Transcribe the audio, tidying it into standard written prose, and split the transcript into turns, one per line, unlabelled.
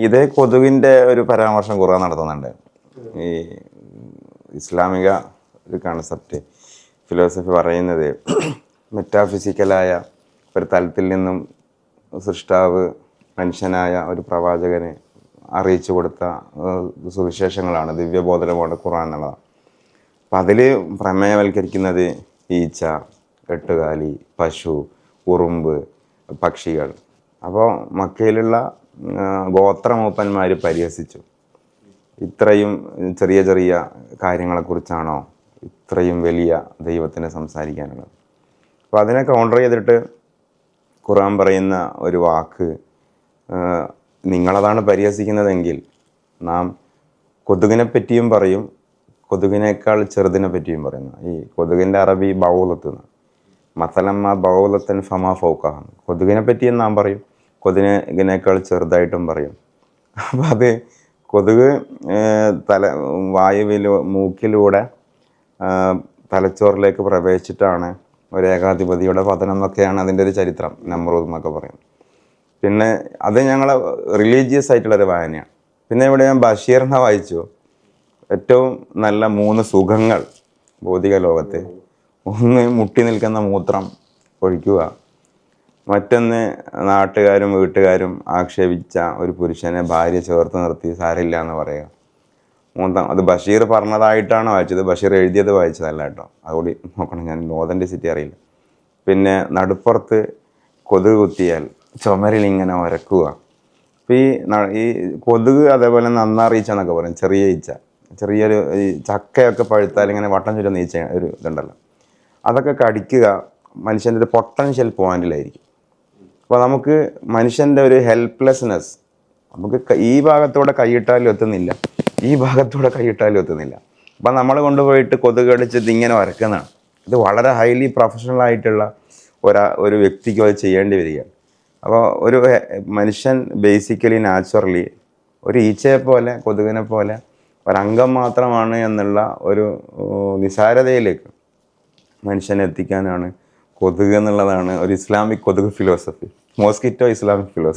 ഇതേ കൊതുകിൻ്റെ ഒരു പരാമർശം ഖുർആൻ നടത്തുന്നുണ്ട്. ഈ ഇസ്ലാമിക ഒരു കൺസെപ്റ്റ് ഫിലോസഫി പറയുന്നത് മെറ്റാഫിസിക്കലായ ഒരു തലത്തിൽ നിന്നും സൃഷ്ടാവ് മനുഷ്യനായ ഒരു പ്രവാചകന് അറിയിച്ചു കൊടുത്ത സുവിശേഷങ്ങളാണ്, ദിവ്യബോധനമാണ് ഖുർആൻ എന്നുള്ളതാണ്. അപ്പം അതിൽ പ്രമേയവൽക്കരിക്കുന്നത് ഈച്ച, എട്ടുകാലി, പശു, ഉറുമ്പ്, പക്ഷികൾ. അപ്പോൾ മക്കയിലുള്ള ഗോത്രമൂപ്പന്മാർ പരിഹസിച്ചു, ഇത്രയും ചെറിയ ചെറിയ കാര്യങ്ങളെക്കുറിച്ചാണോ ഇത്രയും വലിയ ദൈവത്തിന് സംസാരിക്കാനുള്ളത്? അപ്പോൾ അതിനെ കൗണ്ടർ ചെയ്തിട്ട് ഖുർആൻ പറയുന്ന ഒരു വാക്ക്, നിങ്ങളതാണ് പരിഹസിക്കുന്നതെങ്കിൽ നാം കൊതുകിനെ പറ്റിയും പറയും, കൊതുകിനേക്കാൾ ചെറുതിനെ പറ്റിയും പറയുന്നു. ഈ കൊതുകിൻ്റെ അറബി ബൗലത്ത്, മസലമ്മ ബൗലത്തൻ ഫമാ ഫൗക്കാണ്. കൊതുകിനെ പറ്റിയും നാം പറയും, കൊതുകിനേക്കാൾ ചെറുതായിട്ടും പറയും. അപ്പം അത് കൊതുക് മൂക്കിലൂടെ തലച്ചോറിലേക്ക് പ്രവേശിച്ചിട്ടാണ് ഒരു ഏകാധിപതിയുടെ പതനം എന്നൊക്കെയാണ് അതിൻ്റെ ഒരു ചരിത്രം, നമ്രൂദ് എന്നൊക്കെ പറയും. പിന്നെ അത് ഞങ്ങൾ റിലീജിയസ് ആയിട്ടുള്ളൊരു വായനയാണ്. പിന്നെ ഇവിടെ ഞാൻ ബഷീറിനെ വായിച്ചു. ഏറ്റവും നല്ല 3 സുഖങ്ങൾ ഭൗതിക ലോകത്ത്: ഒന്ന് മുട്ടി നിൽക്കുന്ന മൂത്രം ഒഴിക്കുക, മറ്റൊന്ന് നാട്ടുകാരും വീട്ടുകാരും ആക്ഷേപിച്ച ഒരു പുരുഷനെ ഭാര്യ ചേർത്ത് നിർത്തി സാരില്ല എന്ന് പറയുക. അത് ബഷീർ പറഞ്ഞതായിട്ടാണ് വായിച്ചത്, ബഷീർ എഴുതിയത് വായിച്ചതല്ല കേട്ടോ, അതുകൂടി നോക്കണം. ഞാൻ ഓതൻറ്റിസിറ്റി അറിയില്ല. പിന്നെ നടുപ്പുറത്ത് കൊതുക് കുത്തിയാൽ ചുമരിലിങ്ങനെ ഉരക്കുക. അപ്പോൾ ഈ കൊതുക് അതേപോലെ നന്നാറീച്ച എന്നൊക്കെ പറയും, ചെറിയ ഈച്ച, ചെറിയൊരു ഈ ചക്കയൊക്കെ പഴുത്താൽ ഇങ്ങനെ വട്ടം ചുറ്റുന്ന ഈച്ച ഒരു ഇതുണ്ടല്ലോ, അതൊക്കെ കടിക്കുക മനുഷ്യൻ്റെ ഒരു പൊട്ടൻഷ്യൽ പോയിന്റിലായിരിക്കും. അപ്പോൾ നമുക്ക് മനുഷ്യൻ്റെ ഒരു ഹെൽപ്ലെസ്നെസ്, നമുക്ക് ഈ ഭാഗത്തൂടെ കൈയിട്ടാലും എത്തുന്നില്ല, ഈ ഭാഗത്തൂടെ കൈയിട്ടാലും എത്തുന്നില്ല. അപ്പം നമ്മൾ കൊണ്ടുപോയിട്ട് കൊതുക് കടിച്ചിട്ട് ഇങ്ങനെ വരക്കുന്നതാണ്. ഇത് വളരെ ഹൈലി പ്രൊഫഷണൽ ആയിട്ടുള്ള ഒരു വ്യക്തിക്ക് അത് ചെയ്യേണ്ടി വരികയാണ്. അപ്പോൾ ഒരു മനുഷ്യൻ ബേസിക്കലി നാച്ചുറലി ഒരു ഈച്ചയെ പോലെ, കൊതുകിനെ പോലെ ഒരംഗം മാത്രമാണ് എന്നുള്ള ഒരു നിസാരതയിലേക്ക് മനുഷ്യനെ എത്തിക്കാനാണ് കൊതുക് എന്നുള്ളതാണ് ഒരു ഇസ്ലാമിക് കൊതുക് ഫിലോസഫി, മോസ്കിറ്റോ ഇസ്ലാമിക് ഫിലോസഫി.